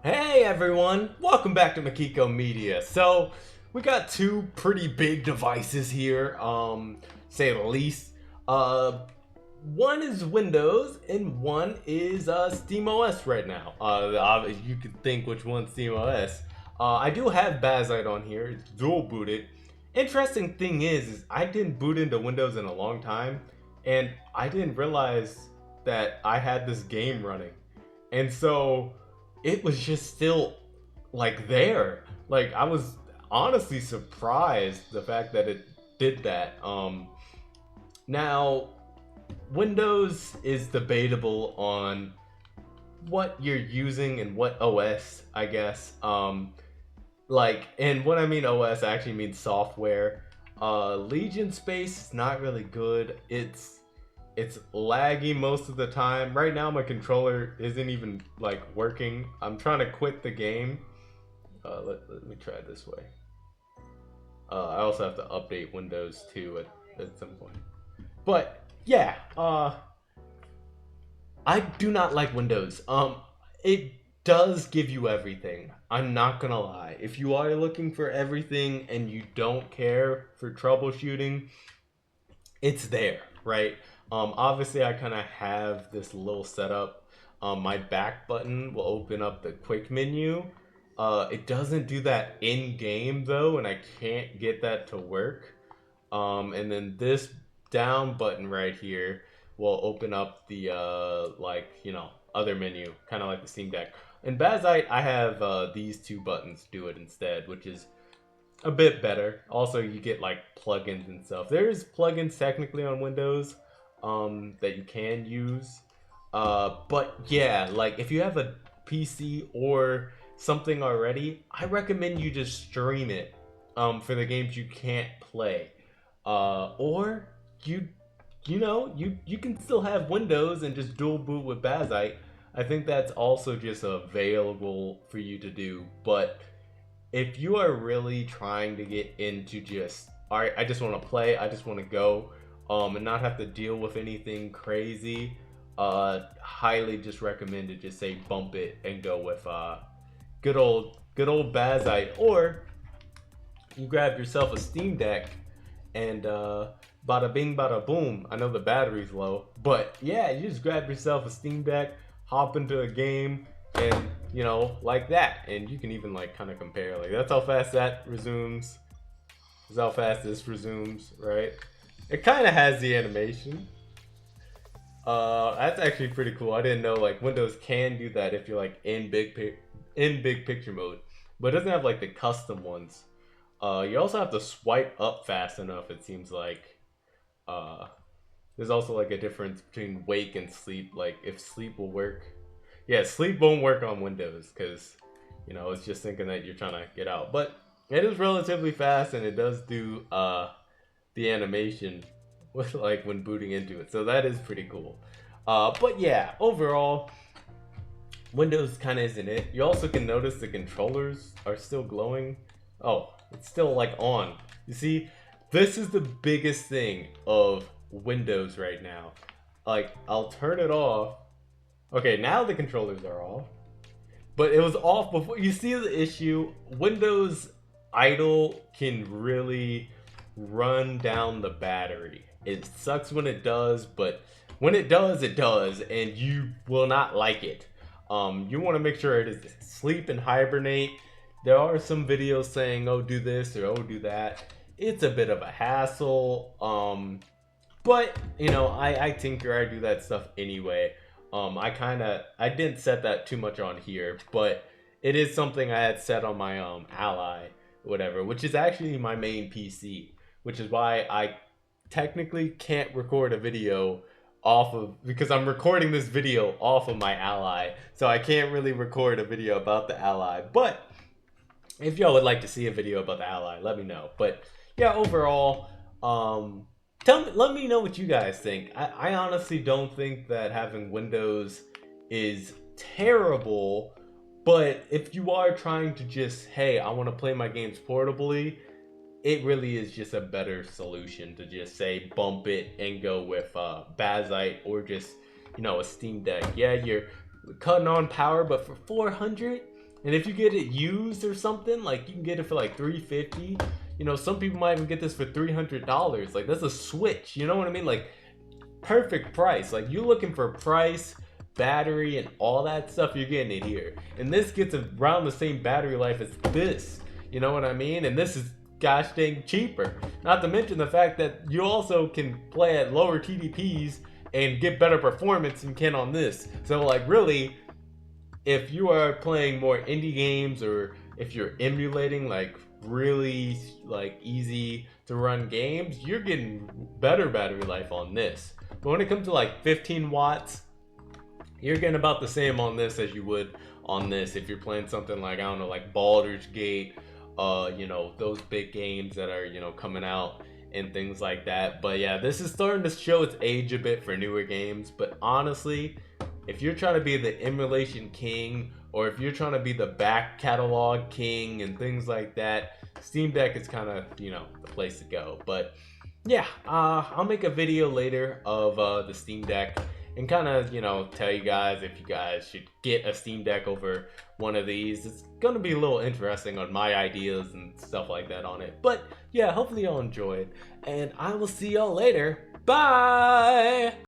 Hey everyone, welcome back to Makiko Media. So, we got two pretty big devices here, say the least. One is Windows and one is SteamOS right now. You could think which one's SteamOS. I do have Bazite on here, it's dual booted. Interesting thing is I didn't boot into Windows in a long time, and I didn't realize that I had this game running. And so it was just still like there. Like I was honestly surprised the fact that it did that. Now Windows is debatable on what you're using and what OS, I guess. And when I mean OS, I actually mean software. Legion Space is not really good. It's laggy most of the time. Right now my controller isn't even like working. I'm trying to quit the game. Let me try it this way. I also have to update Windows too at some point. But yeah, I do not like Windows. It does give you everything. I'm not gonna lie. If you are looking for everything and you don't care for troubleshooting, it's there, right? Obviously, I kind of have this little setup. My back button will open up the quick menu. It doesn't do that in game though, and I can't get that to work. And then this down button right here will open up the other menu, kind of like the Steam Deck. In Bazite, I have these two buttons do it instead, which is a bit better. Also, you get like plugins and stuff. There's plugins technically on Windows that you can use. But yeah, like if you have a PC or something already, I recommend you just stream it for the games you can't play. Or you can still have Windows and just dual boot with Bazite. I think that's also just available for you to do. But if you are really trying to get into just, all right, I just want to play, I just want to go, and not have to deal with anything crazy, highly just recommend to just say bump it and go with good old Bazite. Or you grab yourself a Steam Deck and bada bing bada boom. I know the battery's low, but yeah, you just grab yourself a Steam Deck, hop into a game, and like that, and you can even like kind of compare, like that's how fast that resumes, this is how fast this resumes, right? It kind of has the animation. That's actually pretty cool. I didn't know like Windows can do that if you're like in big picture mode, but it doesn't have like the custom ones. You also have to swipe up fast enough, it seems like. There's also like a difference between wake and sleep, like if sleep will work. Yeah, sleep won't work on Windows because, it's just thinking that you're trying to get out. But it is relatively fast, and it does do the animation with like when booting into it. So that is pretty cool. But yeah, overall, Windows kind of isn't it. You also can notice the controllers are still glowing. Oh, it's still like on. You see, this is the biggest thing of Windows right now. Like, I'll turn it off. Okay, now the controllers are off, but it was off before. You see the issue? Windows idle can really run down the battery. It sucks when it does, but when it does, and you will not like it. You want to make sure it is sleep and hibernate. There are some videos saying, oh, do this or oh, do that. It's a bit of a hassle. But I tinker, I do that stuff anyway. I didn't set that too much on here, but it is something I had set on my Ally, whatever, which is actually my main PC, which is why I technically can't record a video because I'm recording this video off of my Ally, so I can't really record a video about the Ally. But if y'all would like to see a video about the Ally, let me know. But yeah, overall, let me know what you guys think. I honestly don't think that having Windows is terrible, but if you are trying to just, hey, I want to play my games portably, it really is just a better solution to just say bump it and go with Bazite or just a Steam Deck. Yeah, you're cutting on power, but for 400, And if you get it used or something, like you can get it for like $350. You know, some people might even get this for $300. Like that's a Switch. You know what I mean? Like perfect price. Like you're looking for price, battery, and all that stuff, you're getting it here. And this gets around the same battery life as this. You know what I mean? And this is gosh dang cheaper. Not to mention the fact that you also can play at lower TDPs and get better performance than you can on this. So like really, if you are playing more indie games or if you're emulating like really like easy to run games, you're getting better battery life on this. But when it comes to like 15 watts, you're getting about the same on this as you would on this if you're playing something like, I don't know, like Baldur's Gate, you know, those big games that are, you know, coming out and things like that. But yeah, this is starting to show its age a bit for newer games. But honestly, if you're trying to be the emulation king, or if you're trying to be the back catalog king and things like that, Steam Deck is kind of, you know, the place to go. But yeah, I'll make a video later of the Steam Deck and kind of, you know, tell you guys if you guys should get a Steam Deck over one of these. It's going to be a little interesting on my ideas and stuff like that on it. But yeah, hopefully y'all enjoyed, and I will see y'all later. Bye!